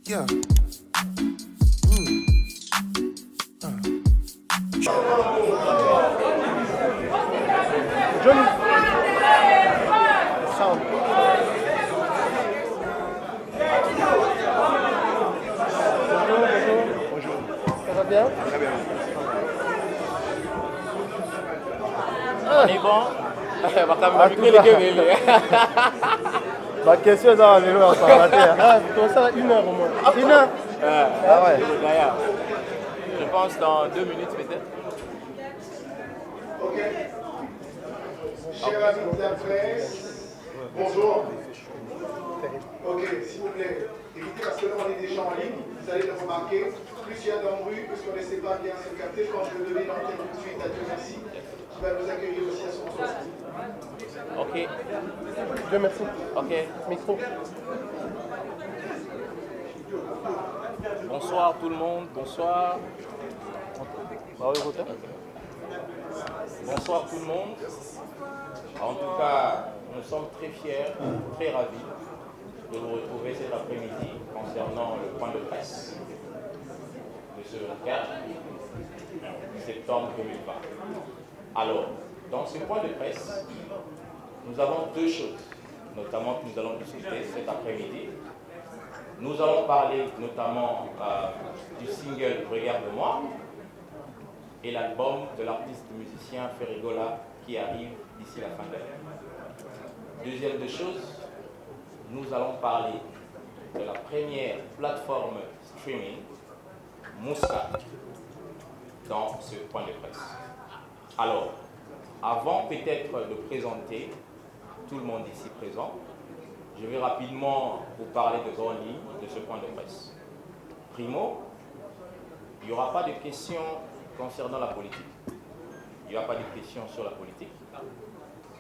Yeah. Johnny. Sound. Bonjour. Ça va bien? Très bien. On est bon. Ma question est à vélo en parlementaire. Ah, vous commencez à 1 heure au moins. 1 heure? Ah ouais. Je pense dans 2 minutes peut-être. Ok. Chers amis de la presse, bonjour. Ok, s'il vous plaît, évitez parce que là on est déjà en ligne, vous allez le remarquer. Plus il y a d'embrouille, plus on ne sait pas bien se capter. Quand je vais donner l'antenne tout de suite à Dieu merci, qui va nous accueillir aussi à son tour. Ok, Dieu merci. ok. Micro. Bonsoir tout le monde, bonsoir. Bonsoir tout le monde. En tout cas, nous sommes très fiers, très ravis de vous retrouver cet après-midi concernant le point de presse de ce 4 septembre 2020. Alors, dans ce point de presse, nous avons deux choses, notamment que nous allons discuter cet après-midi. Nous allons parler notamment du single Regarde-moi et l'album de l'artiste musicien Ferrigola qui arrive d'ici la fin de l'année. Deuxième des choses, nous allons parler de la première plateforme streaming, Mouska, dans ce point de presse. Alors, avant peut-être de présenter tout le monde ici présent, je vais rapidement vous parler de grandes lignes de ce point de presse. Primo, il n'y aura pas de questions concernant la politique. Il n'y aura pas de questions sur la politique.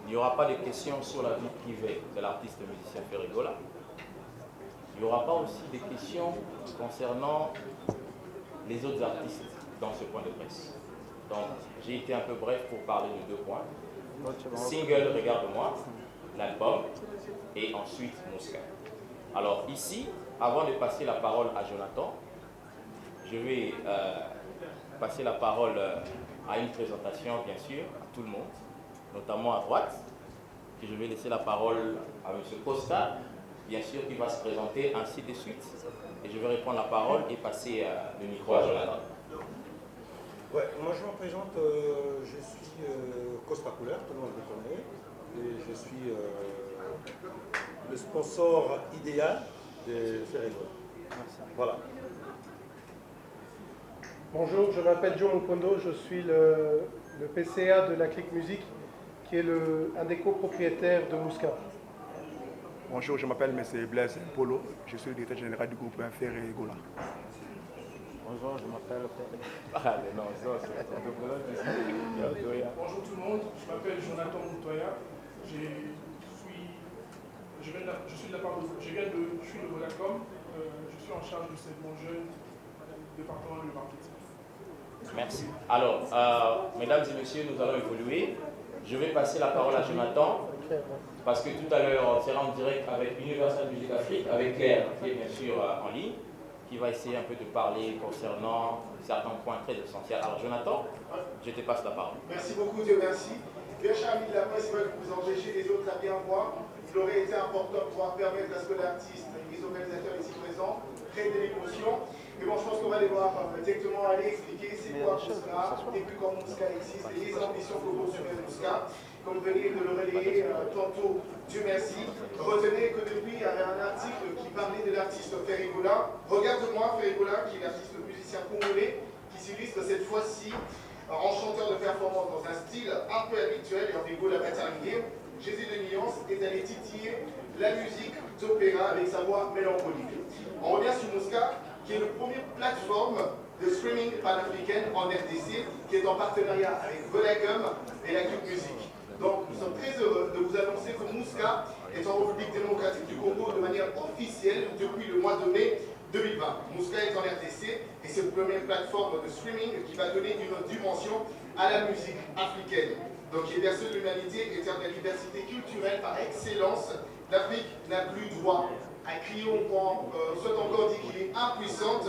Il n'y aura pas de questions sur la vie privée de l'artiste musicien Ferrigola. Il n'y aura pas aussi de questions concernant les autres artistes dans ce point de presse. Donc, j'ai été un peu bref pour parler de deux points. Single Regarde-moi, l'album, et ensuite Mouska. Alors ici, avant de passer la parole à Jonathan, je vais passer la parole à une présentation, bien sûr, à tout le monde, notamment à droite. Et je vais laisser la parole à M. Costa, bien sûr, qui va se présenter ainsi de suite. Et je vais reprendre la parole et passer le micro à Jonathan. Ouais, moi je me présente, je suis Costa Couleur, tout le monde me connaît, et je suis le sponsor idéal de Ferrigola. Voilà. Bonjour, je m'appelle Joe Mukondo, je suis le PCA de la Click Music, qui est un des copropriétaires de Mouska. Bonjour, je m'appelle M. Blaise Polo. Je suis le directeur général du groupe Ferrigola. Bonjour, je m'appelle Bonjour tout le monde, je m'appelle Jonathan Moutoya. Je suis de Vodacom, je suis en charge du segment jeune du département du marketing. Merci. Alors, mesdames et messieurs, nous allons évoluer. Je vais passer la parole à Jonathan, parce que tout à l'heure, on sera en direct avec Universal Music Afrique, avec Claire, qui est bien sûr en ligne, qui va essayer un peu de parler concernant certains points très essentiels. Alors, Jonathan, je te passe la parole. Merci beaucoup, Dieu merci. Bien, chers amis de la presse, veulent vous empêcher les autres à bien voir. Il aurait été important de pouvoir permettre à ce que l'artiste et les organisateurs ici présents créent de l'émotion. Mais bon, je pense qu'on va les voir directement aller expliquer c'est quoi Mouska, et puis comment Mouska existe, et les ambitions que poursuit Mouska. Comme venez de le relayer tantôt, Dieu merci. Retenez que depuis, il y avait un article qui parlait de l'artiste Ferrigola. Regarde-moi, Ferrigola, qui est l'artiste musicien congolais, qui s'illustre cette fois-ci en chanteur de performance dans un style un peu habituel, et en dégo la paternité. Jésus de nuance est allé titiller la musique d'opéra avec sa voix mélancolique. On revient sur Mouska, qui est le premier plateforme de streaming panafricaine en RDC, qui est en partenariat avec Vodacom et la Click Music. Donc nous sommes très heureux de vous annoncer que Mouska est en République démocratique du Congo de manière officielle depuis le mois de mai 2020. Mouska est en RDC et c'est la première plateforme de streaming qui va donner une autre dimension à la musique africaine. Donc qui est berceau de l'humanité et terme de la diversité culturelle par excellence, l'Afrique n'a plus droit a crié au point, soit encore dit qu'il est impuissante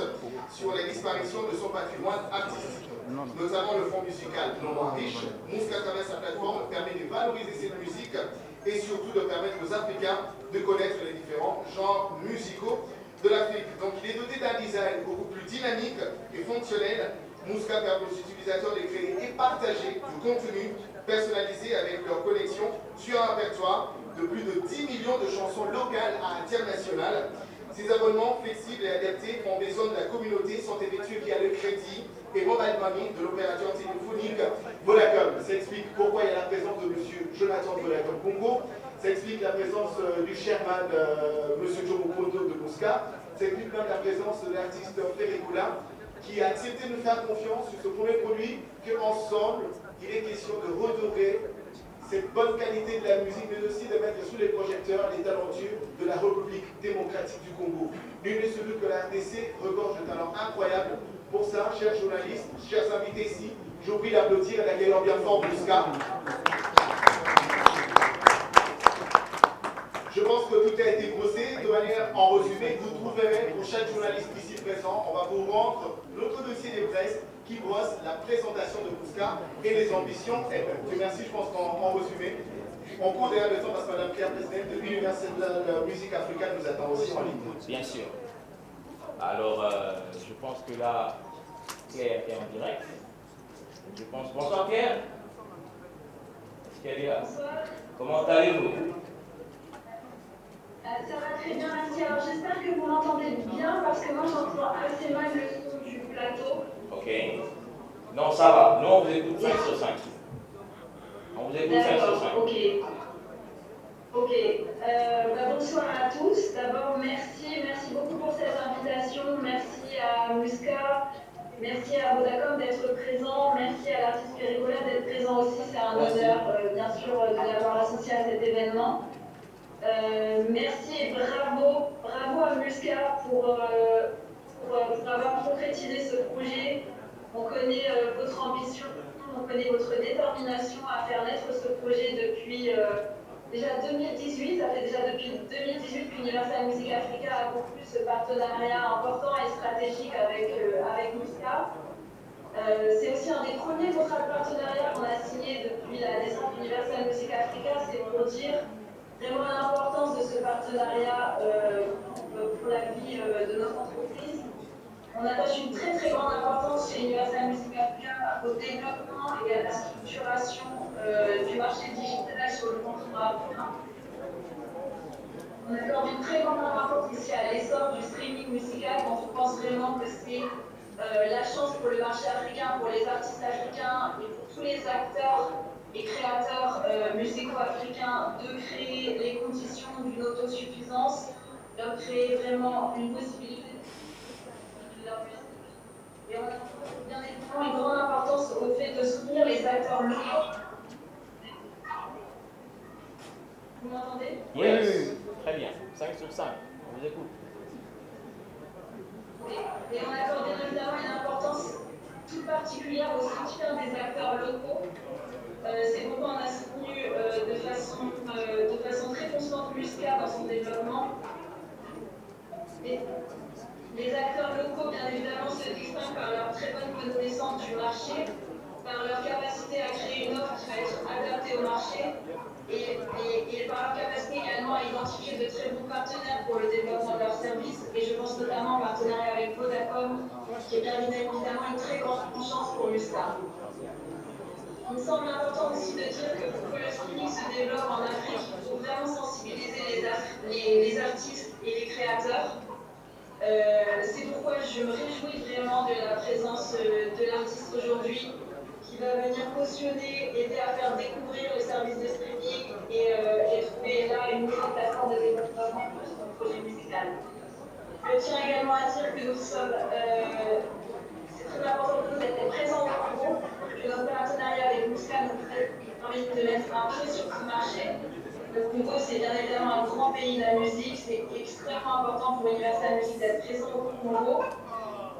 sur la disparition de son patrimoine artistique, notamment le fonds musical. Non riche, Mouska, à travers sa plateforme, permet de valoriser cette musique et surtout de permettre aux Africains de connaître les différents genres musicaux de l'Afrique. Donc il est doté d'un design beaucoup plus dynamique et fonctionnel. Mouska permet aux utilisateurs de créer et partager du contenu personnalisé avec leur collection sur un répertoire de plus de 10 millions de chansons locales à internationales. Ces abonnements flexibles et adaptés en besoin de la communauté sont effectués via le crédit et mobile money de l'opérateur téléphonique Vodacom. Ça explique pourquoi il y a la présence de M. Jonathan de Vodacom Congo. Ça explique la présence du chairman M. Jomo Kondo de Mouska. Ça explique même la présence de l'artiste Ferregoula qui a accepté de nous faire confiance sur ce premier produit qu'ensemble, il est question de redorer cette bonne qualité de la musique, mais aussi de mettre sous les projecteurs les talentueux de la République démocratique du Congo. Nul n'est celui que la RDC regorge de talents incroyables. Pour ça, chers journalistes, chers invités ici, je vous prie d'applaudir et d'accueillir bien fort Mouska. Je pense que tout a été brossé. De manière en résumé, vous trouverez pour chaque journaliste ici présent, on va vous rendre notre dossier des presses qui brosse la présentation de Mouska et les ambitions. Et Dieu merci, je pense qu'en résumé, on court derrière le temps parce que Mme Claire, présidente de l'Université de la musique africaine, nous attend aussi en ligne. Bien sûr. Alors, je pense que là, Claire est en direct. Je pense. Bonsoir Claire. Est-ce qu'elle est là? Bonsoir. Comment allez-vous? Ça va très bien, merci. Alors j'espère que vous m'entendez bien parce que moi j'entends assez mal le son du plateau. Ok. Non, ça va. Nous, on vous écoute 5 sur 5. On vous écoute 5 sur 5. Ok. Ok. Bonsoir à tous. D'abord, merci beaucoup pour cette invitation. Merci à Mouska. Merci à Vodacom d'être présent. Merci à l'artiste Ferregoula d'être présent aussi. C'est un honneur, bien sûr, de l'avoir associé à cet événement. Merci et bravo à Mouska pour avoir concrétisé ce projet. On connaît votre ambition, on connaît votre détermination à faire naître ce projet depuis déjà 2018. Ça fait déjà depuis 2018 qu'Universal Music Africa a conclu ce partenariat important et stratégique avec Mouska. C'est aussi un des premiers contrats de partenariat qu'on a signé depuis la naissance d'Universal Music Africa. C'est pour dire vraiment l'importance de ce partenariat pour la vie de notre entreprise. On attache une très très grande importance chez Universal Music Africa au développement et à la structuration du marché digital sur le continent africain. On accorde une très grande importance ici à l'essor du streaming musical quand on pense vraiment que c'est la chance pour le marché africain, pour les artistes africains et pour tous les acteurs et créateurs musicaux-africains de créer les conditions d'une autosuffisance, de créer vraiment une possibilité de leur musique. Et on a bien évidemment une grande importance au fait de soutenir les acteurs locaux. Vous m'entendez? Yes. Très bien. 5 sur 5. On vous écoute. Et on accorde bien évidemment une importance toute particulière au soutien des acteurs locaux. C'est pourquoi on a soutenu de façon très constante Mouska dans son développement. Et les acteurs locaux, bien évidemment, se distinguent par leur très bonne connaissance du marché, par leur capacité à créer une offre qui va être adaptée au marché et par leur capacité également à identifier de très bons partenaires pour le développement de leurs services. Et je pense notamment au partenariat avec Vodacom, qui est bien évidemment une très grande chance pour Mouska. Il me semble important aussi de dire que pour que le streaming se développe en Afrique, il faut vraiment sensibiliser les artistes et les créateurs. C'est pourquoi je me réjouis vraiment de la présence de l'artiste aujourd'hui, qui va venir cautionner, aider à faire découvrir le service de streaming et trouver là une nouvelle plateforme de développement pour son projet musical. Je tiens également à dire que nous sommes, c'est très important pour nous d'être présents au Congo, que notre partenariat avec Mouska nous permet de mettre un pied sur ce marché. Le Congo, c'est bien évidemment un grand pays de la musique, c'est extrêmement important pour Universal Music d'être présent au Congo.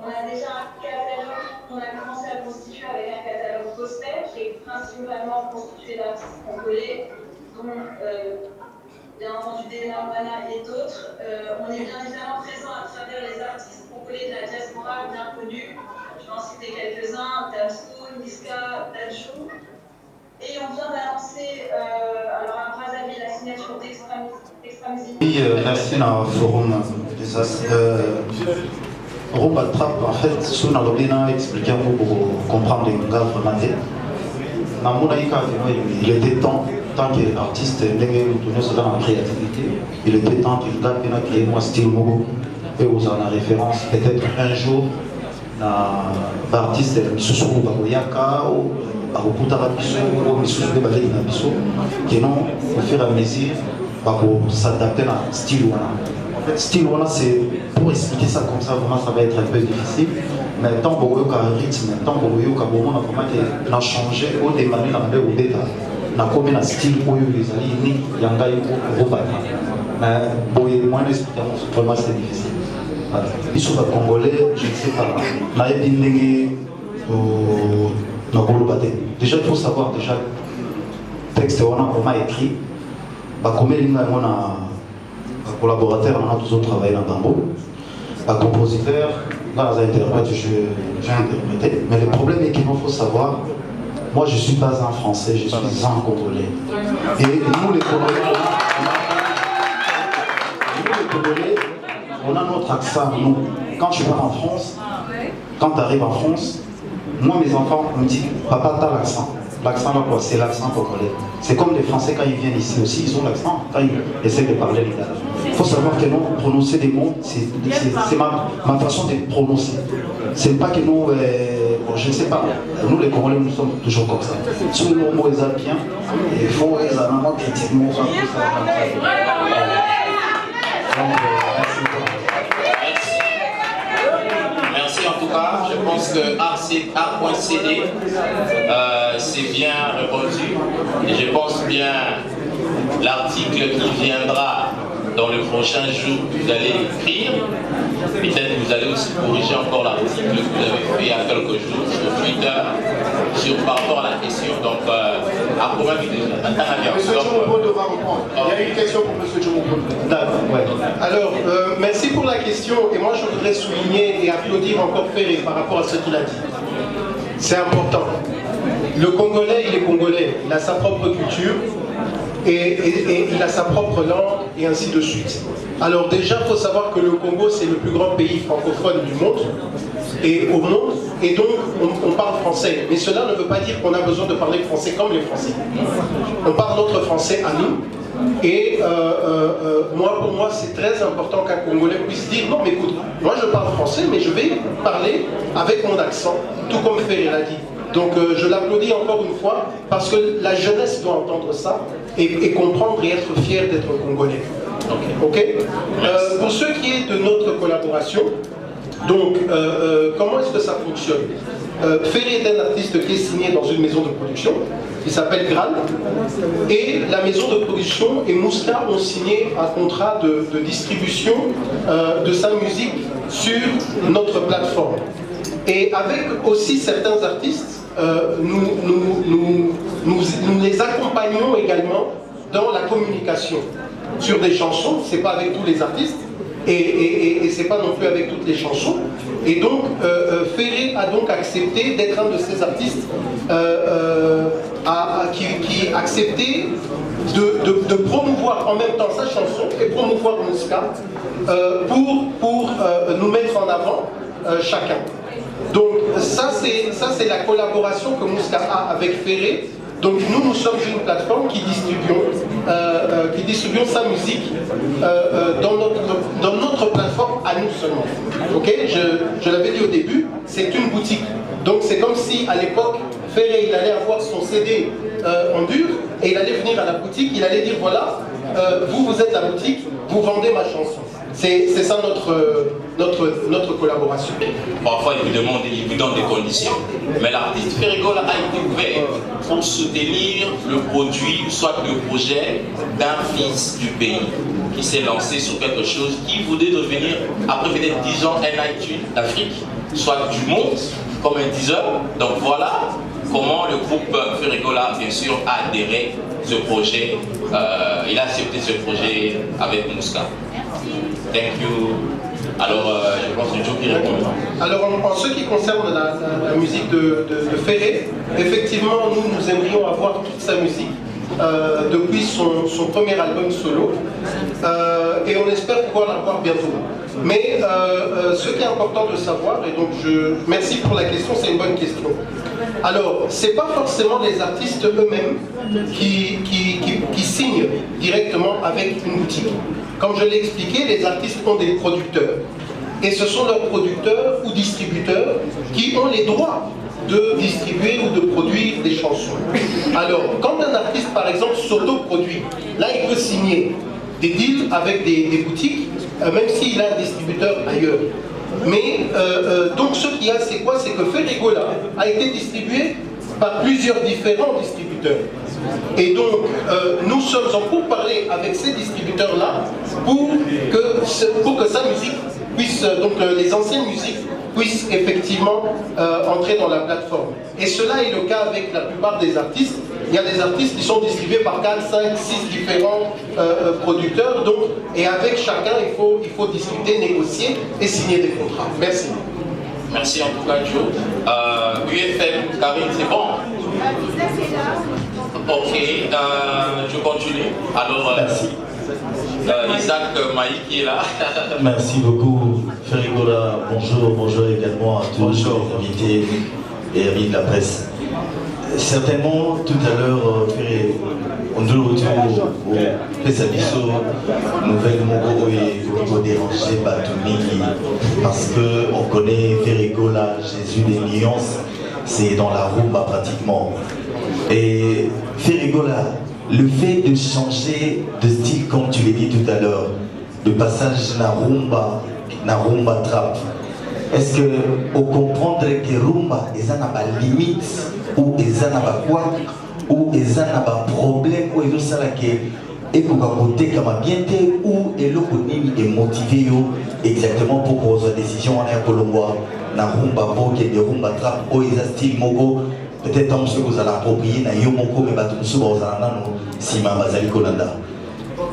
On a déjà un catalogue qu'on a commencé à constituer avec un catalogue gospel qui est principalement constitué d'artistes congolais, dont bien entendu Delena Mana et d'autres. On est bien évidemment présent à travers les artistes congolais de la diaspora bien connus. Je vais en citer quelques-uns, Damso, Niska, Dadju. Et on vient d'annoncer, alors à Brazzaville, la signature d'Extra Music. Oui, merci dans le forum. Roba Trap, en fait, sur la lobina expliqué pour comprendre les gars vraiment. Il était temps qu'artiste dans la créativité, il était temps qu'il gars créé un style Mogo et vous en avez référence peut-être un jour l'artiste Misusu Bagoyaka ou Bakutara Biso ou Misusu Bagoyaka Biso qui non au fur et à mesure pour s'adapter à un style. En fait, style c'est pour expliquer ça comme ça, vraiment ça va être un peu difficile. Mais tant que vous avez un rythme, tant que vous avez a changé, au démarrer dans le début, on a comme un style où les alliés, il y a un gars qui mais pour moi, vraiment c'est difficile. Ils sont congolais, je ne sais pas. Déjà, il faut savoir, déjà, le texte on a comment écrit, combien on a collaborateurs, on a tous travaillé dans Bambo, compositeur, dans les interprètes, j'ai interprété. Mais le problème est qu'il faut savoir, moi je ne suis pas un Français, je suis un Congolais. Et nous les Congolais, on a notre accent, nous. Quand tu vas en France, quand tu arrives en France, moi mes enfants me disent, papa t'as l'accent. L'accent là quoi, c'est l'accent congolais. C'est comme les Français quand ils viennent ici aussi, ils ont l'accent quand ils essaient de parler les gars. Il faut savoir que nous, prononcer des mots, c'est ma façon de prononcer. C'est pas que nous, bon, je ne sais pas, nous les Congolais, nous sommes toujours comme ça. Si nos mots ils bien, il faut les allemands critiquement faire tout ça comme ça. Merci en tout cas. Je pense que art.cd c'est bien répondu et je pense bien l'article qui viendra dans le prochain jour que vous allez écrire. Peut-être que vous allez aussi corriger encore l'article que vous avez fait il y a quelques jours sur Twitter par rapport à la question. Donc, à combien de minutes? Monsieur Djomopondo va reprendre. Il y a une question pour Monsieur Djomopondo. Ouais. Alors, merci pour la question. Et moi, je voudrais souligner et applaudir encore Ferré par rapport à ce qu'il a dit. C'est important. Le Congolais, il est Congolais. Il a sa propre culture. Et il a sa propre langue et ainsi de suite. Alors déjà, il faut savoir que le Congo, c'est le plus grand pays francophone du monde et au monde, et donc on parle français. Mais cela ne veut pas dire qu'on a besoin de parler français comme les Français. On parle notre français à nous. Et pour moi, c'est très important qu'un Congolais puisse dire non, mais écoute, moi je parle français, mais je vais parler avec mon accent, tout comme Ferré l'a dit. Donc je l'applaudis encore une fois parce que la jeunesse doit entendre ça et comprendre et être fier d'être Congolais. Okay. Pour ce qui est de notre collaboration, donc comment est-ce que ça fonctionne? Ferré est un artiste qui est signé dans une maison de production qui s'appelle Graal et la maison de production et Mouska ont signé un contrat de distribution de sa musique sur notre plateforme. Et avec aussi certains artistes, nous les accompagnons également dans la communication sur des chansons. C'est pas avec tous les artistes et c'est pas non plus avec toutes les chansons. Et donc Ferré a donc accepté d'être un de ces artistes qui a accepté de promouvoir en même temps sa chanson et promouvoir Mouska pour nous mettre en avant chacun. Donc ça c'est la collaboration que Mouska a avec Ferré. Donc nous sommes une plateforme qui distribuons sa musique dans notre plateforme à nous seulement. Ok, je l'avais dit au début, c'est une boutique. Donc c'est comme si à l'époque Ferré il allait avoir son CD en dur et il allait venir à la boutique, il allait dire voilà, vous êtes la boutique, vous vendez ma chanson. C'est ça notre collaboration. Parfois, il vous donne des conditions. Mais l'artiste Ferré-Gola a été ouvert pour soutenir le produit, soit le projet d'un fils du pays qui s'est lancé sur quelque chose qui voulait devenir, après peut-être 10 ans, un iTunes d'Afrique, soit du monde, comme un 10 heures. Donc voilà, comment le groupe Ferregola, bien sûr, a adhéré ce projet, il a accepté ce projet avec Mouska. Thank you. Alors, je pense que Joe qui répond. Alors, en ce qui concerne la musique de Ferré, effectivement, nous aimerions avoir toute sa musique depuis son premier album solo et on espère pouvoir l'avoir bientôt. Mais ce qui est important de savoir, et donc merci pour la question, c'est une bonne question. Alors, c'est pas forcément les artistes eux-mêmes qui signent directement avec une boutique. Comme je l'ai expliqué, les artistes ont des producteurs. Et ce sont leurs producteurs ou distributeurs qui ont les droits de distribuer ou de produire des chansons. Alors, quand un artiste, par exemple, s'auto-produit, là, il peut signer des deals avec des boutiques, même s'il a un distributeur ailleurs. Mais, donc, ce qu'il y a, c'est quoi? C'est que Ferregola a été distribué par plusieurs différents distributeurs. Et donc, nous sommes en pourparlers avec ces distributeurs-là pour que sa musique puisse, donc les anciennes musiques puissent effectivement entrer dans la plateforme. Et cela est le cas avec la plupart des artistes. Il y a des artistes qui sont distribués par 4, 5, 6 différents producteurs. Donc, et avec chacun, il faut discuter, négocier et signer des contrats. Merci. Merci en tout cas, Joe. UFM, Karine, c'est bon? Ok, je continue. Alors, merci. Isaac Maï qui est là. Merci beaucoup, Ferregola. Bonjour également à tous les invités et amis de la presse. Certainement, tout à l'heure, on doit retour au Pesabiso, nouvelle Mogo et Gogo dérangé Batoumi, parce qu'on connaît Ferregola, Jésus des nuances, c'est dans la rumba pratiquement. Et Ferregola, le fait de changer de style, comme tu l'as dit tout à l'heure, de passage na rumba trap, est-ce que on comprendre que rumba ils ont des limites ou ils ont quoi ou ils ont des problèmes ou ils ont ça que et pour côté comme bien ou et le connu est motivé exactement pour prendre une décision en Colombo na rumba pour que des rumba trap ou ils ont style mogo. Peut-être que vous allez approprier na yomoko mais batumsu bazana no sima bazali kolanda.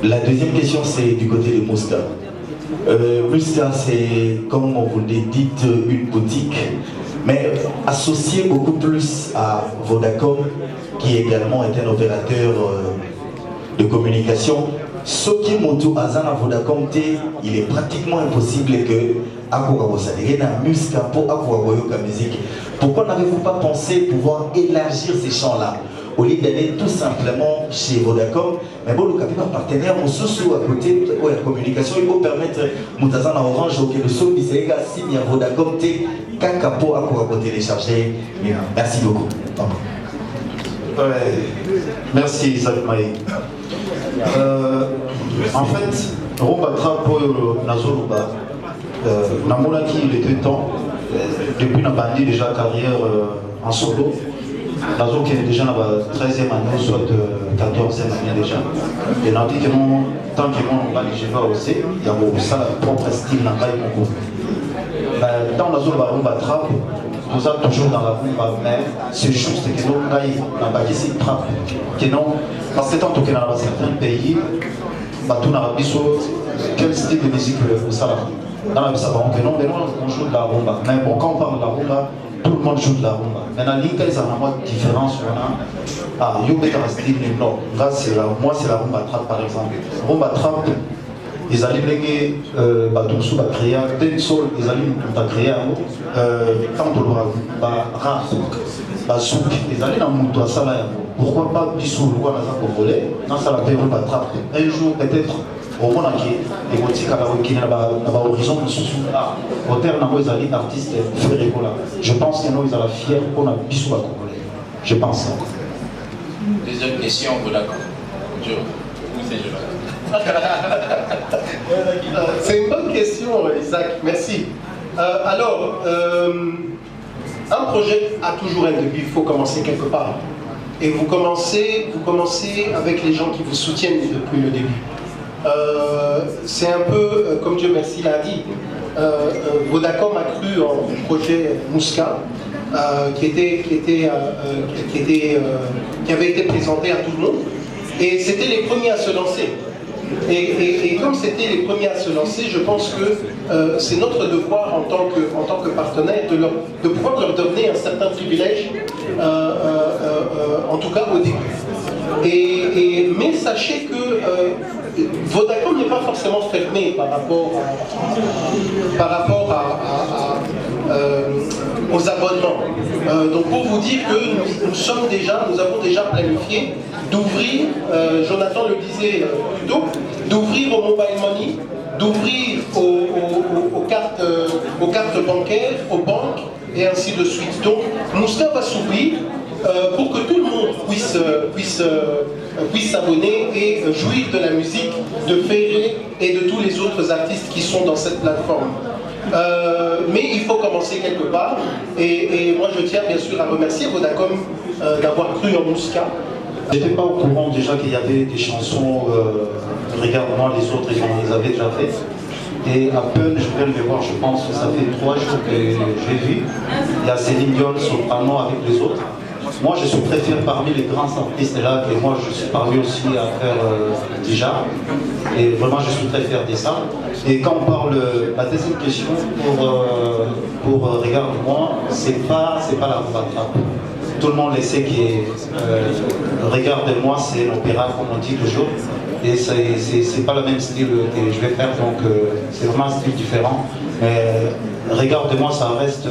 La deuxième question c'est du côté de Mouska. Mouska c'est comme vous le dites une boutique mais associé beaucoup plus à Vodacom qui également est un opérateur de communication. Ce qui est monté à Zana Vodacom, il est pratiquement impossible que Mouska pour la musique. Pourquoi n'avez-vous pas pensé pouvoir élargir ces champs-là au lieu d'aller tout simplement chez Vodacom? Mais bon, le capital partenaire, mon sous à côté de la communication, il faut permettre Moutazana Orange que le son qui s'est signé à Vodacom, Kakapo à télécharger. Merci beaucoup. Merci Isaac Maï. En fait, Rumba Trap pour Nazoluba, Namonaki il était temps, depuis na bandi déjà carrière en solo, Nazo qui est déjà dans la 13e année, soit 14e année déjà. Et on a dit que non, tant que mon bandi je vais aussi, il y a ça propre style dans le Congo. Dans Nazoluba Rumba Trap, vous êtes toujours dans la rumba, mais c'est juste que nous avons bâti cette trappe. Parce que tant que dans certains pays, quel style de musique vous savez? Dans la musique, on joue de la rumba. Mais bon, quand on parle de la rumba, tout le monde joue de la rumba. Maintenant, il y a une différence. Il y a un style, non. Là, moi, c'est la rumba trap par exemple. Rumba trap, ils allaient créer Batumsu, créer Tensol, ils allaient créer Tantolo, Rap, Basouk, ils allaient dans le monde à Salah. Pourquoi pas Bissou, le roi Nazar Congolais, dans sa paix rumba trap. Un jour, peut-être, au monde entier, les boutiques à la horizon de ce soir, au terme, ils allaient artistes Ferregola. Je pense que nous, ils allaient fiers qu'on a Bissou à Congolais. Je pense. Deuxième question, vous d'accord? Joe. Oui, c'est Joe. C'est une bonne question, Isaac, merci. Alors, un projet a toujours un début, il faut commencer quelque part. Et vous commencez avec les gens qui vous soutiennent depuis le début. C'est un peu, comme Dieu merci l'a dit, Vodacom a cru en projet Mouska. qui avait été présenté à tout le monde. Et c'était les premiers à se lancer. Et comme c'était les premiers à se lancer, je pense que c'est notre devoir en tant que partenaire de pouvoir leur donner un certain privilège, en tout cas au début. Mais sachez que Vodacom n'est pas forcément fermé par rapport aux abonnements. Donc pour vous dire que nous avons déjà planifié d'ouvrir, Jonathan le disait plus tôt, d'ouvrir au mobile money, d'ouvrir aux cartes bancaires, aux banques, et ainsi de suite. Donc Mouska va s'ouvrir pour que tout le monde puisse s'abonner et jouir de la musique de Ferré et de tous les autres artistes qui sont dans cette plateforme. Mais il faut commencer quelque part, et moi je tiens bien sûr à remercier Vodacom d'avoir cru en Mouska. Je n'étais pas au courant déjà qu'il y avait des chansons Regarde-moi, les autres ils les avaient déjà faites. Et à peine je viens de les voir, je pense que ça fait 3 jours que j'ai vu. Il y a Céline Dion, Soprano avec les autres. Moi je suis préféré parmi les grands artistes là, et moi je suis parvenu aussi à faire déjà. Et vraiment je suis très fier de ça. Et quand on parle, la deuxième question pour Regarde-moi, c'est pas la rumba trap. Tout le monde le sait que Regarde-moi, c'est l'opéra comme on dit toujours. Et c'est pas le même style que je vais faire, donc c'est vraiment un style différent. Mais Regarde-moi, ça reste...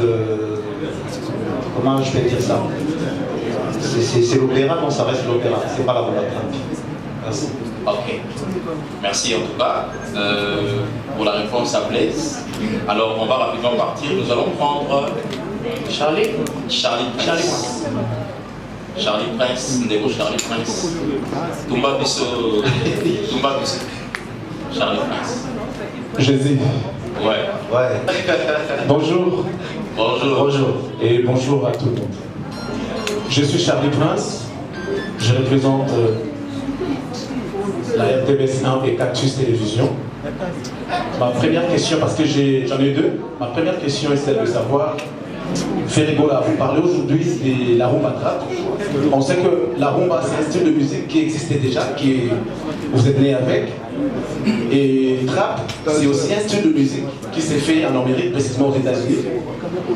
comment je vais dire ça? C'est l'opéra, donc ça reste l'opéra, c'est pas la rumba trap. Merci. Ok. Merci en tout cas pour la réponse à Blaise. Alors on va rapidement partir. Nous allons prendre Charlie Prince. Charlie Prince, Ndego Charlie Prince. Tumba Bisso. Charlie Prince. Jésus. Ouais. Bonjour. Bonjour. Et bonjour à tout le monde. Je suis Charlie Prince. Je représente la RTBS 1 et Cactus Télévision. Ma première question, parce que j'en ai deux, ma première question est celle de savoir, Ferrigola, vous parlez aujourd'hui de la rumba trap. On sait que la rumba c'est un style de musique qui existait déjà, vous êtes né avec. Et trap, c'est aussi un style de musique qui s'est fait en Amérique, précisément aux États-Unis.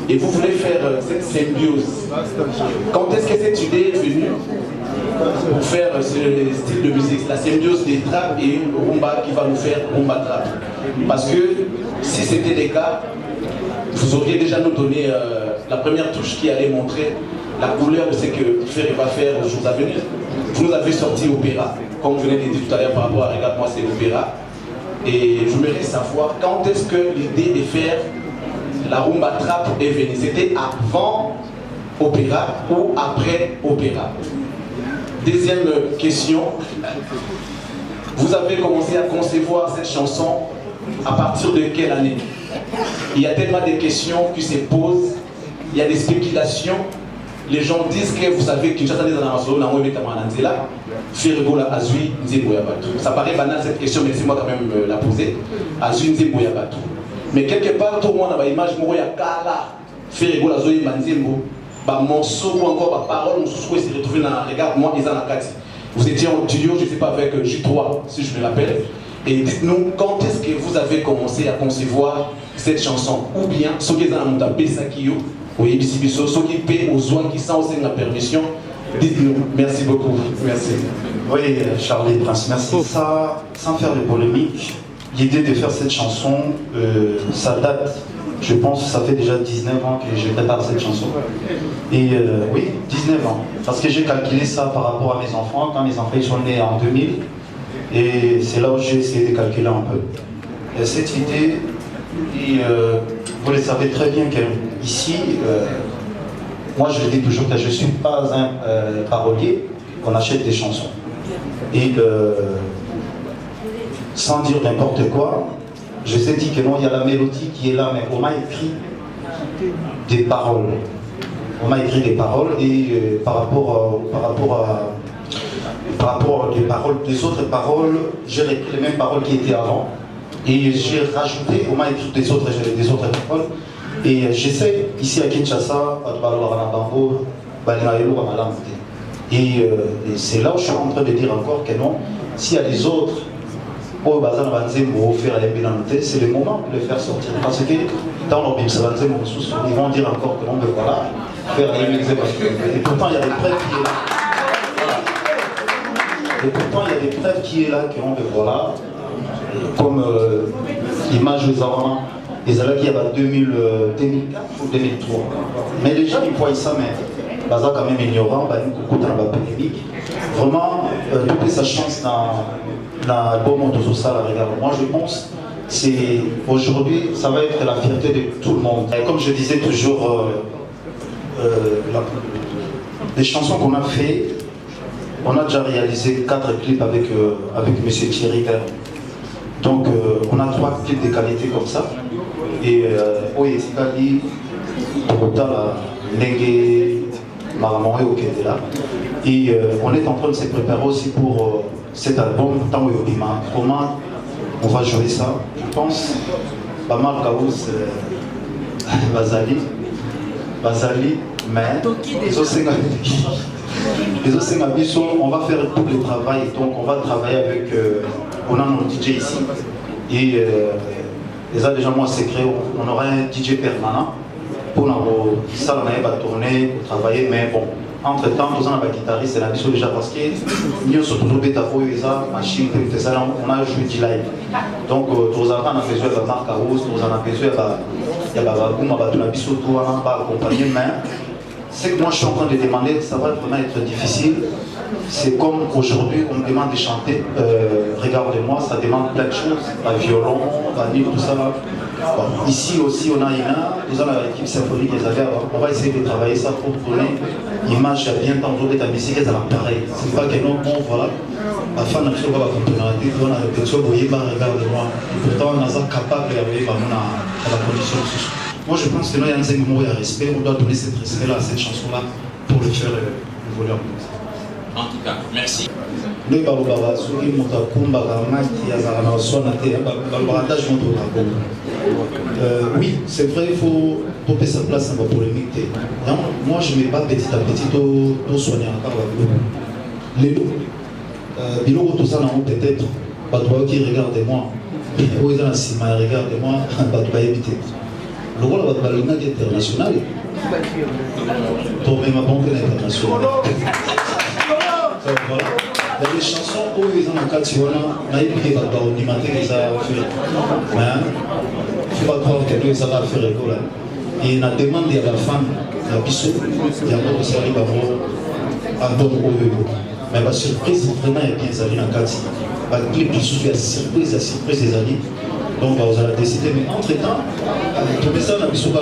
Et vous voulez faire cette symbiose. Quand est-ce que cette idée est venue pour faire ce style de musique, la symbiose des trap et rumba qui va nous faire rumba trap? Parce que si c'était le cas, vous auriez déjà nous donné la première touche qui allait montrer la couleur de ce que Ferré va faire aux jours à venir. Vous nous avez sorti opéra, comme vous venez de dire tout à l'heure par rapport à Regarde-moi, c'est l'opéra. Et je voudrais savoir quand est-ce que l'idée de faire la rumba trap est venue. C'était avant opéra ou après opéra? Deuxième question, vous avez commencé à concevoir cette chanson à partir de quelle année? Il y a tellement de questions qui se posent, il y a des spéculations. Les gens disent que vous savez que ça paraît banal cette question, mais laissez-moi quand même la poser. Mais quelque part, tout le monde a une image de Kala, Ferrigola Zoé Manzembo, morceau ou encore parole, on se retrouve dans Regarde-moi, ils en ont quatre. Vous étiez en duo, je ne sais pas, avec J3, si je me rappelle. Et dites-nous, quand est-ce que vous avez commencé à concevoir cette chanson? Ou bien, ceux qui ont tapé ça qui oui, ceux qui paient aux soins qui sont aussi la permission, dites-nous. Merci beaucoup. Merci. Oui, Charlie Prince, merci. Ça, sans faire de polémique, l'idée de faire cette chanson, ça date, je pense, ça fait déjà 19 ans que je prépare cette chanson. Et oui, 19 ans. Parce que j'ai calculé ça par rapport à mes enfants, quand mes enfants ils sont nés en 2000. Et c'est là où j'ai essayé de calculer un peu. Et cette idée, vous le savez très bien qu'ici, moi je le dis toujours que je ne suis pas un parolier, qu'on achète des chansons. Et sans dire n'importe quoi, je sais dit que non, il y a la mélodie qui est là, mais on m'a écrit des paroles. On m'a écrit des paroles et par rapport des paroles, des autres paroles, j'ai repris les mêmes paroles qui étaient avant et j'ai rajouté, on m'a écrit des autres paroles Et j'essaie, ici à Kinshasa, et c'est là où je suis en train de dire encore que non, s'il y a des autres, c'est le moment de les faire sortir. Parce que dans leur Bible, ils vont dire encore que non, mais voilà, faire un et pourtant il y a des preuves qui est là. Et pourtant il y a des preuves qui est là, que non, mais voilà, comme l'image des enfants. Les alliés il y a 2004 ou 2003. Mais les gens ils voient ça, mais Baza quand même ignorant, beaucoup dans la polémique. Vraiment, toute sa chance dans l'album de Sosala, regarde. Moi je pense c'est aujourd'hui, ça va être la fierté de tout le monde. Et comme je disais toujours, les chansons qu'on a fait, on a déjà réalisé 4 clips avec M. Thierry Vert. Donc on a 3 clips de qualité comme ça. Et Oyesikali, Tokotala, Nenge, Maramoé au Kédela. Et on est en train de se préparer aussi pour cet album, Tango Yobima. Comment on va jouer ça? Je pense, Bamar Kaous, Bazali, mais les autres on va faire tout le travail. Donc on va travailler avec, on a notre DJ ici. Et déjà moi secret, on aura un DJ permanent pour ça on va tourner, pour travailler, mais bon, entre temps, tous on a un guitariste et la mission déjà parce que nous sommes toujours bêta pour machine, on a joué du live. Donc tous on a besoin de la marque à rose, tous on a besoin de la bagoum, de la mission, tout on va accompagner, mais ce que moi je suis en train de demander, ça va vraiment être difficile. C'est comme aujourd'hui, on me demande de chanter, regarde-moi, ça demande plein de choses, la violon, la tout ça. Bon, ici aussi, on a nous avons l'équipe symphonique des affaires, on va essayer de travailler ça pour donner l'image à bien tantôt de ta musique, elle a pareil. C'est pas que non, bon, voilà, la fin n'a pas complémentaire, on a répétition, vous voyez, regarde-moi. Pourtant, on est capable d'arriver à la condition. Moi, je pense que nous, il y a un moment où il y a respect, on doit donner cet respect-là à cette chanson-là pour le faire évoluer. En tout cas, merci. Oui, c'est vrai, il faut topper sa place dans la polémique. Moi, je ne mets pas petit à petit pour soigner encore les loups. Biloko, tout ça, peut-être, qui regardez-moi. Regardez-moi, le rôle de la langue internationale, pour ma banque internationale. Voilà. Il y a des chansons où ils ont un cas de on a écouté on alimenté les a fait. Mais il ne faut pas croire que nous, ça va faire école. Et on a demandé à la femme, la Bissot, il y a beaucoup de salut à bon mais la surprise, vraiment, est bien salée dans le cas. Le clip qui souffle, la surprise des alliés. Donc, vous allez décider, mais entre-temps, tout ça, on a mis sur la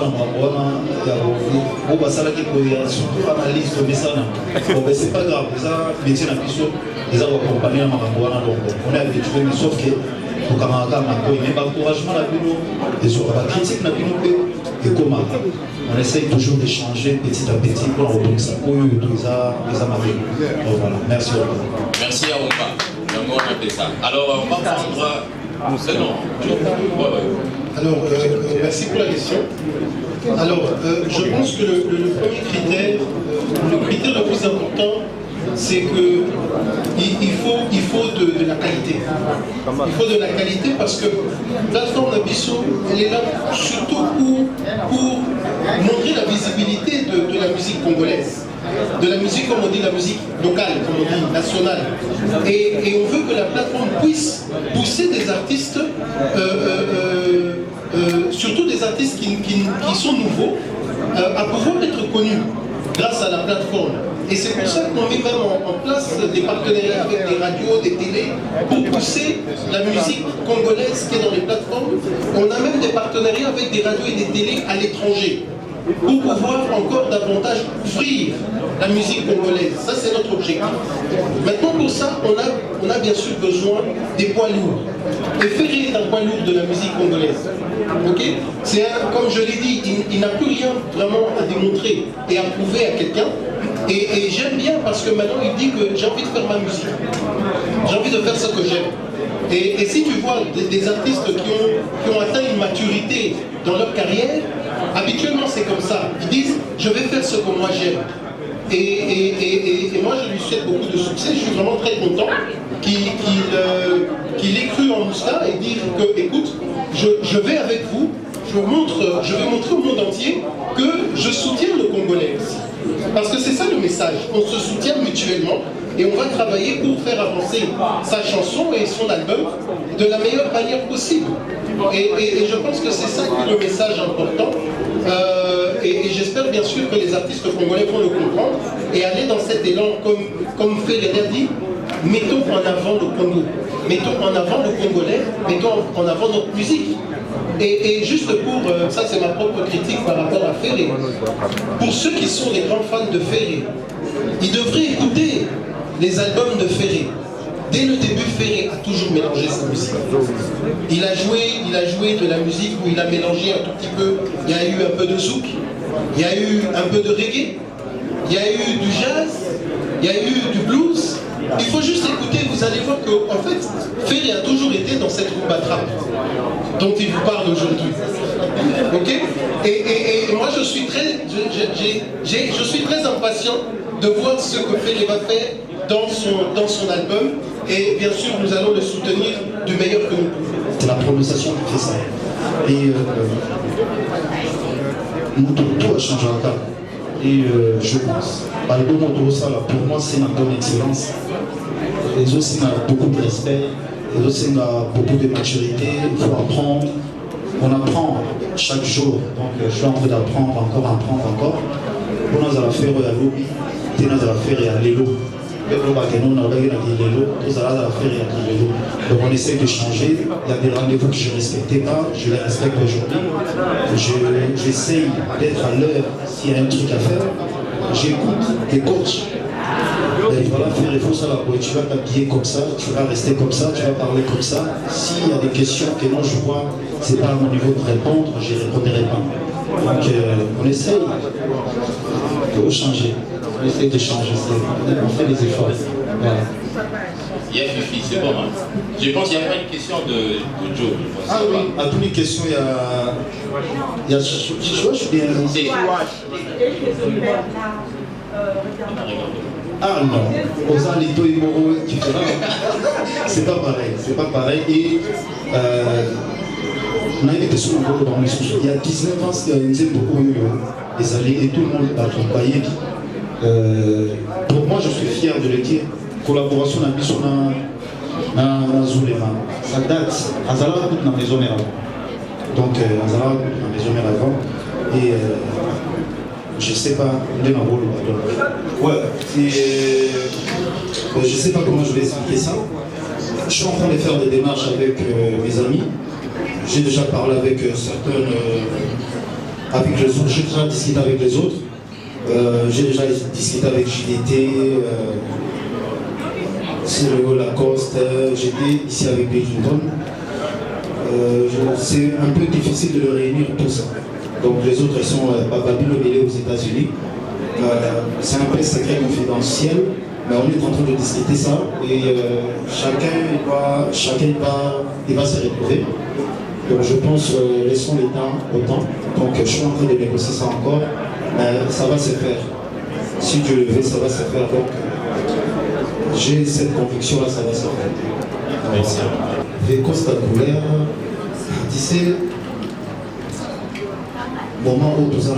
on va s'arrêter pour surtout analyse de ça. Bon, mais c'est pas grave, ça, métier n'a plus sur, les avoir accompagnés à Maramboana, donc on est habitué, mais sauf que, pour Kamaraga, mais l'encouragement n'a plus nous, et sur la critique n'a plus nous, et comment on essaye toujours d'échanger petit à petit pour retrouver ça, pour eux, tous les amateurs. Donc voilà, merci. Merci à Omba. Alors, on va prendre. Alors, merci pour la question. Alors, je pense que le premier critère, le critère le plus important, c'est qu'il faut de la qualité. Il faut de la qualité parce que la plateforme Abisso, elle est là surtout pour montrer la visibilité de la musique congolaise. De la musique, comme on dit, la musique locale, comme on dit, nationale. Et on veut que la plateforme puisse pousser des artistes, surtout des artistes qui sont nouveaux, à pouvoir être connus grâce à la plateforme. Et c'est pour ça qu'on met même en place des partenariats avec des radios, des télés, pour pousser la musique congolaise qui est dans les plateformes. On a même des partenariats avec des radios et des télés à l'étranger, pour pouvoir encore davantage ouvrir la musique congolaise. Ça, c'est notre objectif. Maintenant, pour ça, on a bien sûr besoin des poids lourds. Et Ferré est un poids lourd de la musique congolaise. Okay? Comme je l'ai dit, il n'a plus rien vraiment à démontrer et à prouver à quelqu'un. Et j'aime bien parce que maintenant, il dit que j'ai envie de faire ma musique. J'ai envie de faire ce que j'aime. Et si tu vois des artistes qui ont atteint une maturité dans leur carrière, Habituellement, c'est comme ça. Ils disent, je vais faire ce que moi j'aime. Et moi, je lui souhaite beaucoup de succès. Je suis vraiment très content qu'il ait cru en Mouska et dire que, écoute, je vais avec vous, je vais montrer au monde entier que je soutiens le Congolais aussi. Parce que c'est ça le message. On se soutient mutuellement et on va travailler pour faire avancer sa chanson et son album de la meilleure manière possible. Et je pense que c'est ça qui est le message important. Et j'espère bien sûr que les artistes congolais vont le comprendre et aller dans cet élan, comme Ferreira dit, mettons en avant le Congo, mettons en avant le Congolais, mettons en avant notre musique. Et juste pour, ça c'est ma propre critique par rapport à Ferré, pour ceux qui sont les grands fans de Ferré, ils devraient écouter les albums de Ferré. Dès le début, Ferré a toujours mélangé sa musique. Il a joué de la musique où il a mélangé un tout petit peu, il y a eu un peu de zouk, il y a eu un peu de reggae, il y a eu du jazz, il y a eu du blues. Il faut juste écouter, vous allez voir que, en fait, Ferré a toujours été dans cette rumba trap dont il vous parle aujourd'hui. Ok? Et moi, je suis très impatient de voir ce que Ferré va faire dans son album. Et bien sûr, nous allons le soutenir du meilleur que nous pouvons. C'est la prononciation qui fait ça. Et tout a changé encore. Et je pense, pour moi, c'est une bonne excellence. Les autres, c'est beaucoup de respect. Les autres, c'est beaucoup de maturité. Il faut apprendre. On apprend chaque jour. Donc, je suis en train d'apprendre encore. Pour nous, à faire à l'obi, nous allons faire à l'élo. Donc on essaie de changer. Il y a des rendez-vous que je ne respectais pas, je les respecte aujourd'hui. J'essaye d'être à l'heure s'il y a un truc à faire. J'écoute des coachs. Et voilà, faire il faut ça là, tu vas t'habiller comme ça, tu vas rester comme ça, tu vas parler comme ça. S'il y a des questions que moi je vois, c'est pas à mon niveau de répondre, je ne répondrai pas. Donc on essaye de changer. On essaie de changer, on fait des efforts. Voilà. Il y a Fifi, c'est bon. Hein. Je pense qu'il y a pas une question de Joe. Ah oui, à toutes les questions, il y a Chichouach ou bien c'est ah non, aux Alito et Moro, c'est pas pareil, Et on a une question dans les sous. Il y a 19 ans, il y a beaucoup les alliés et tout le monde a accompagné. Pour moi, je suis fier de le dire. Collaboration avec Bissona Zulema. Ça date. Azala dans la maison mère avant. Donc, Azala dans la maison mère avant. Et je sais pas. Ouais. Je sais pas comment je vais expliquer ça. Je suis en train de faire des démarches avec mes amis. J'ai déjà parlé avec certaines. Avec les autres. J'ai déjà discuté avec les autres. J'ai déjà discuté avec JDT, Cyril Lacoste, j'étais ici avec Bellington. C'est un peu difficile de le réunir tout ça. Donc les autres sont Babylone et aux États-Unis. C'est un peu secret confidentiel, mais on est en train de discuter ça et chacun va se retrouver. Donc je pense laissons les temps au temps. Donc je suis en train de négocier ça encore. Ça va se faire. Si Dieu le veut, ça va se faire. Donc, j'ai cette conviction-là, ça va se faire. Merci. Costa Couleur, tu sais, au moment où tout ça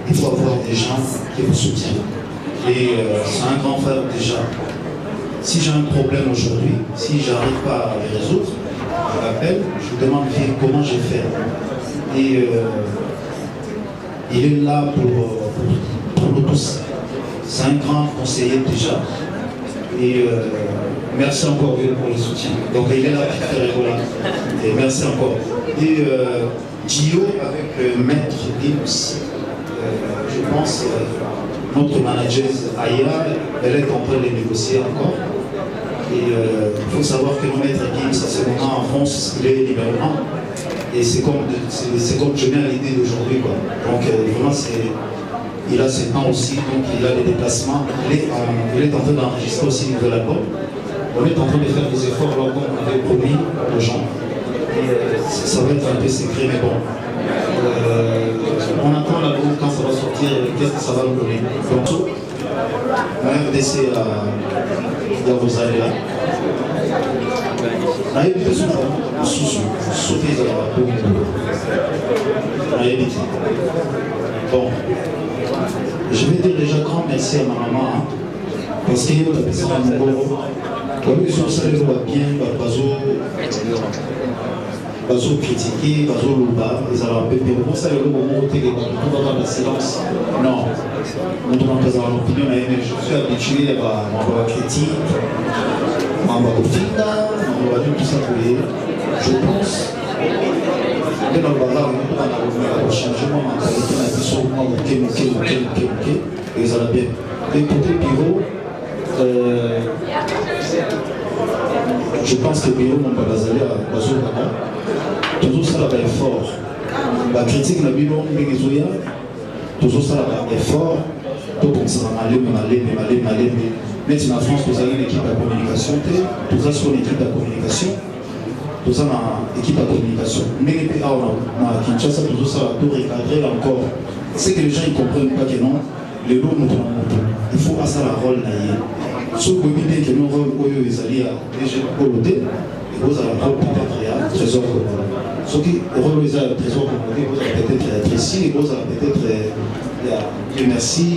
il faut avoir des gens qui vous soutiennent. Et c'est un grand frère déjà. Si j'ai un problème aujourd'hui, si je n'arrive pas à le résoudre, je l'appelle, je demande comment je fais. Et il est là pour nous tous. C'est un grand conseiller déjà. Et merci encore pour le soutien. Donc il est là pour faire Ebola. Et merci encore. Et Gio avec Maître Dims, je pense, notre manager Aya, elle est en train de négocier encore. Et il faut savoir que Maître Dims, à ce moment en France, il est numéro 1. Et c'est comme je viens à l'idée d'aujourd'hui. Donc vraiment, il a ses temps aussi, donc il a des déplacements. Il est en train d'enregistrer aussi un nouvel album. On est en train de faire des efforts là, comme on avait promis aux gens. Et ça va être un peu secret, mais bon. On attend la boue quand ça va sortir, qu'est-ce que ça va nous donner. Donc, la RDC à Rosalia. On a évité ce moment, sauter dans la peau. On a évité. Bon, je vais dire déjà grand merci à ma maman, hein, parce qu'il y a eu la personne à mon goro. Comme ils sont salés, on va bien, bazo critiquer, bazo louba, ils allaient répéter. Comment ça, le moment où tu es dans le silence? Non. On doit présenter l'opinion, je suis habitué à ma critique, à ma opinion, on va dire tout ça pour les. Je pense que dans le bazar, on a un changement mentalité, on a dit sur moi, ok, et ils allaient bien. Et côté bureau, je pense que le bureau, on va aller à Bazo Kaka. Toujours ça là-bas est fort. La critique n'a pas eu toujours ça là-bas est fort. Tout comme ça, on aller. Maintenant en France, vous avez une équipe de communication. Tout ça, c'est une équipe de communication. Tout ça, une équipe de communication. Mais les pays, on a Kinshasa, toujours ça, tout recadrer encore. C'est que les gens ne comprennent pas que non, les lots nous il faut passer la rôle d'ailleurs. Si vous voyez que nous rôle où ils allaient à DG, vous avez un rôle peut-être à trésor commun. Ce qui rôle ils ont trésor commun, vous avez peut-être être ici, vous avez peut-être merci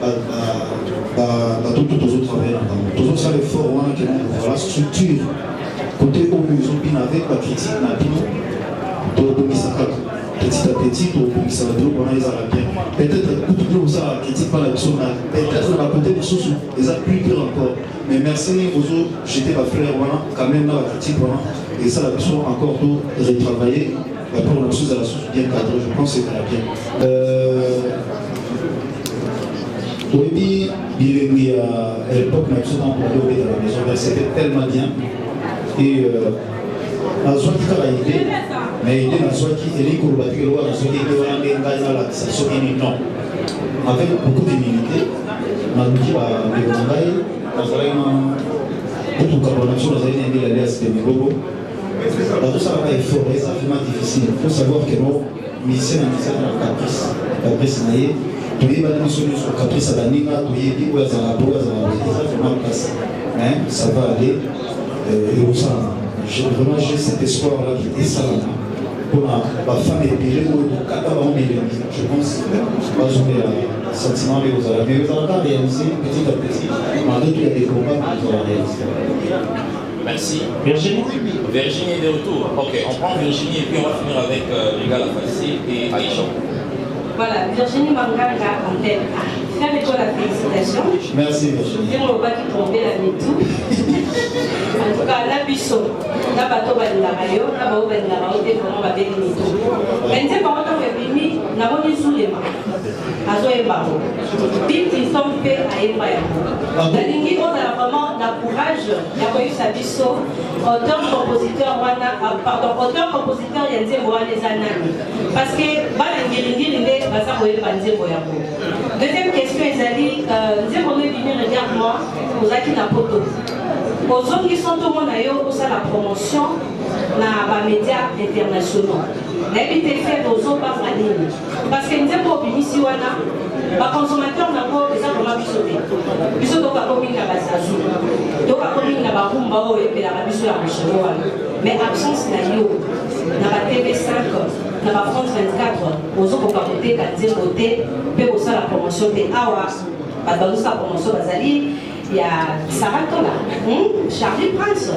à tous les autres travailleurs. Toujours ça l'effort, voilà, structure. Côté où ils ont bien avec la critique, la petit à petit, ça va bien. Peut-être que ça critique pas la personne, peut-être qu'on a côté des choses, ils ont plus pire encore. Mais merci aux autres, j'étais ma frère, quand même là, la critique, et ça, la personne encore tout retravailler. Après, on a chose à la source bien cadrée, je pense que c'est très bien. Oui, à l'époque, on a besoin d'employer dans la maison, c'était tellement bien. Et la zone qui a été, mais il est dans la zone qui est courbatée, la zone qui est non. Avec beaucoup d'humilité, on a dit à Mégongaï, on a dit pour Cabonation, on a dit à l'Alliance de Mégogo. Tout ça va être fort, c'est vraiment difficile. Il faut savoir que nos missions dans la caprice, caprice naïe, tu es pas sur le caprice à la Niga, tu es dit où est-ce que ça vraiment place. Mais ça va aller. Et ça, j'ai cet espoir-là qui est ça. Pour la femme épilée, je pense pas jouer le sentiment mais vous allez réaliser petit à petit, malgré qu'il y a des combats que vous allez réaliser. Merci. Virginie est de retour. Ok, on prend Virginie et puis on va finir avec Riga Lafassi et Aïcha. Voilà, Virginie Manganga en tête. Frère et toi la félicitation. Merci Virginie. C'est mon pas qui tombait la métou. En tout cas, la puissance. La bateau va de la rayon, la bateau va de la rayon, vraiment va de métou. Maintenant, quand on est venu, nous avons dit sous les mains. Azo et Baro. Vite, ils sont faits à Epaïamo. La ligne, on a vraiment le courage. Il y a eu sa bisso. Auteur-compositeur, auteur-compositeur, il y a des années. Parce que, deuxième question, Ezali, nous avons venir regarde-moi, aux acquis d'Apoto. Aux hommes qui sont au monde, pour la promotion dans les médias internationaux. N'habitez fait aux hommes par la ligne. Parce que nous avons obéi ici, les consommateurs n'ont pas besoin de m'absorber. Ils sont donc à combien de basazu. Donc à combien de barumba et la rabisso à Michel. Mais absence n'a yo. Dans la TV5, dans la France 24, aux autres côté, quand ils côté, peut aussi la promotion des Awa. Dans la promotion Bazali, il y a Sarah Tola, Charlie Prince,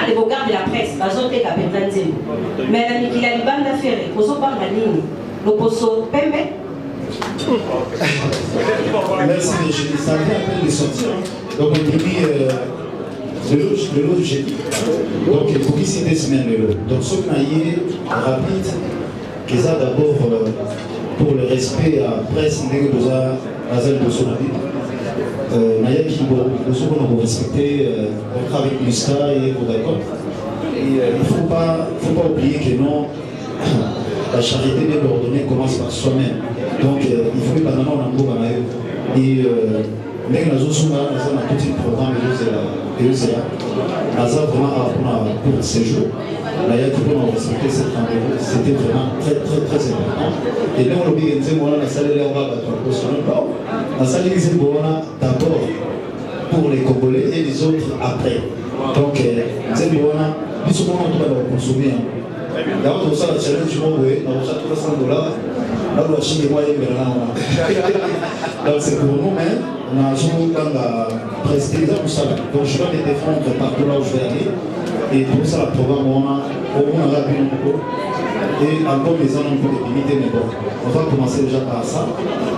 les beaux gars de la presse, Bazoté la Pétanzim. Mais la Nikila Liban d'affaires, aux autres par la ligne, l'opposo Pembe. Merci Virginie, ça vient à peine de sortir. Donc on dit le lot du génie. Donc il faut qu'il s'y décimène le lot. Donc ce qu'on a eu rapide, qu'ils a d'abord pour le respect à la presse, nous avons Azal de Sonabi. Naya qui nous respecter avec Muska et Vodacom. Il ne faut pas oublier que non, la charité bien ordonnée commence par soi-même. Donc il faut que pendant on a un groupe et mais nous avons un petit programme et nous avons vraiment pour ces jours. pour respecter cette rendez-vous. C'était vraiment très important. Et là, on oublie que on a salé les d'abord pour les Congolais et les autres après. Donc, Zembona, nous sommes en train de consommer. D'abord, on a la challenge du monde, on a $100. Là, on a acheté moi et donc, c'est pour nous, mais on a toujours presté les hommes. Donc, je vais me défendre partout là où je vais aller. Et pour ça, le programme, on a rapide un peu. Et encore les gens ont des limités, mais bon, on va commencer déjà par ça.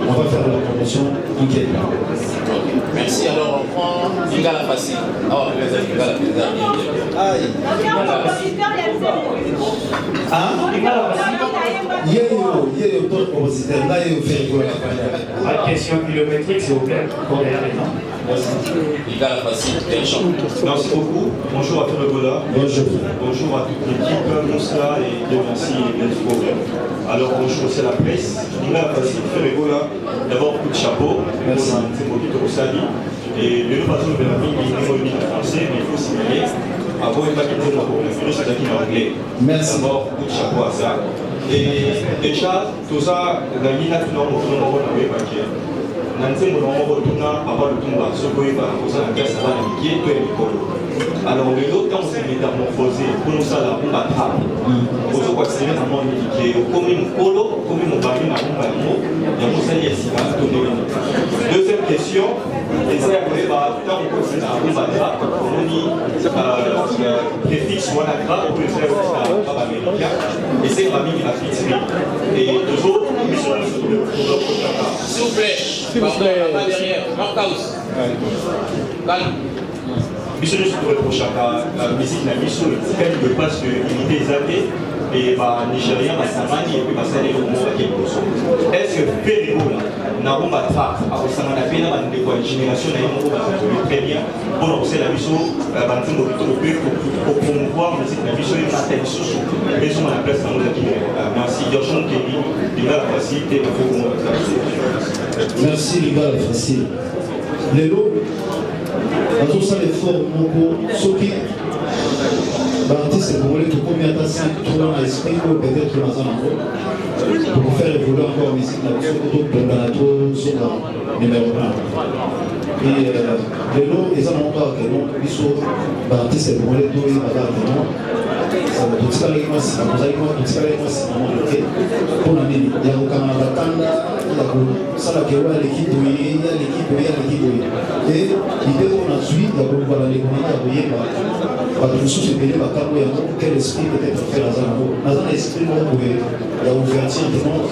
On va faire la promotion inquiète. Merci. Alors, on prend Lingala Fassi. Oh, Lingala Aïe. Ah? Il y a d'autres compositeurs. Là, il y a la question kilométrique, s'il vous plaît, pour derrière les temps. Lingala Fassi, merci beaucoup. Bonjour à Ferregola. Bonjour. Bonjour à toute l'équipe, Moussa et Dieu merci et Benfo. Alors bonjour aussi à la presse. Lingala Fassi, Ferregola. D'abord, coup de chapeau. Merci. Et le patron de la vie, il est en français, mais il faut signaler. Avant, il va quitter le cours, c'est qui est anglais. Merci. D'abord, coup de chapeau à ça. Et déjà, tout ça, la ligne a tout le monde paquet. Alors, le lot, quand on s'est métamorphosé, pour nous, ça, la bombe à trappe. Pour ce qu'on s'est mis dans le monde, comme une colo, comme une barrière, il y a mon salaire ici, deuxième question, et c'est après, quand on continue à la bombe à trappe, on dit préfixe ou un trappe pour le salaire américain, et c'est la mine à fixer. Et deux autres, ils sont sur le s'il vous plaît, pas derrière, Marcaus. Calme. Biso nous reproche la musique la mission de parce que il des années et Nigérien Samani et puis Basali au monde qui est-ce que Ferregola n'a pas de trac à Samana Pena de quoi génération n'a pas très bien pour lancer la mission pour promouvoir la musique la mission et la tension mais on a la place dans nos activités. Merci Georges Kelly il a la facilité de merci les gars facile les lots dans ça l'effort ceux qui l'artiste congolais tout combien de 5 tours à esprit ou peut-être dans un endroit pour faire évoluer encore la musique la sur la numéro 1 et les lots ils en ont pas que non ils sont l'artiste congolais tout il va dar vraiment tout ça les moi c'est vous allez moi tout ça les moi c'est vraiment ok pour la mine il y a au Canada Tanda ça la kewa l'équipe et l'idée qu'on a suivi il y a beaucoup de les commandes tout ce qui est payé par Cabo quel esprit peut-être faire dans un esprit il y a ouverture du monde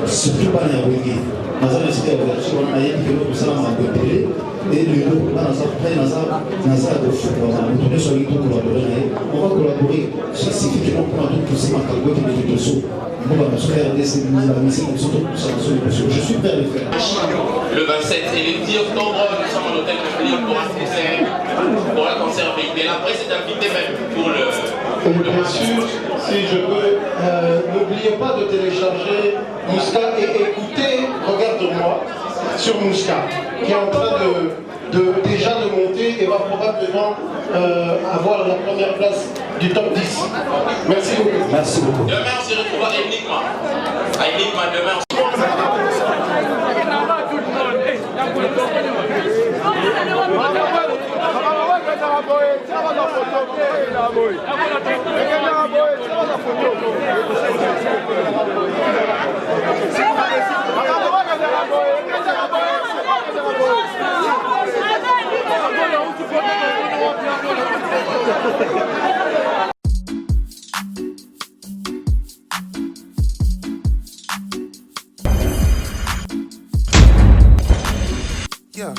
surtout pas dans un esprit d'ouverture on a dit que nous ça m'a appelé et le groupe dans un de football on va collaborer spécifiquement pour tout ce qui m'a calculé qui est tout on va faire des musiques je suis prêt à le faire. Le 27 et le 10 octobre, nous sommes à l'hôtel de Philippe pour un concert véhiculé. La presse est invitée même pour le. Bien sûr, si je peux, n'oubliez pas de télécharger Mouska et écoutez, regarde-moi, sur Mouska, qui est en train déjà de monter et va probablement avoir la première place du top 10. Merci beaucoup. Merci beaucoup. Demain, on se retrouve à Enigma. À Enigma, demain, Yeah.